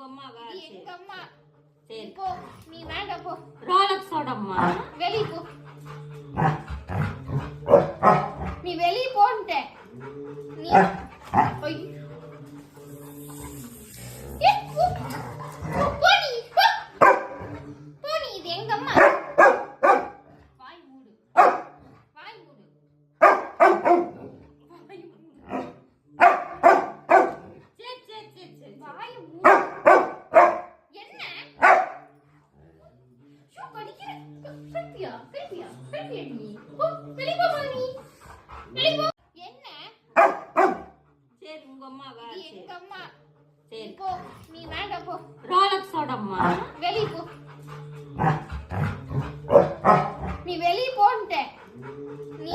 அம்மாவா? எங்க அம்மா. சரி போ, நீ வேண்டாம் போ. ரோலக்ஸோட அம்மா. வெளிய போ. நீ வெளிய போன்ட்ட. நீ போய். போ நீ. போ நீ, இது எங்க அம்மா. வாய் மூடு. வாய் மூடு. வாய் மூடு. சரி வாய் மூடு. என்ன? ஷோ படிக்கிற. கல்பியா நீ. போ, வெளிய போ நீ. வெளிய போ. என்ன? சரி உங்க அம்மாவா? எங்க அம்மா. சரி போ, நீ வேண்டாம் போ. ரோலக்ஸோட அம்மா. வெளிய போ. நீ வெளிய போன்ட்ட. நீ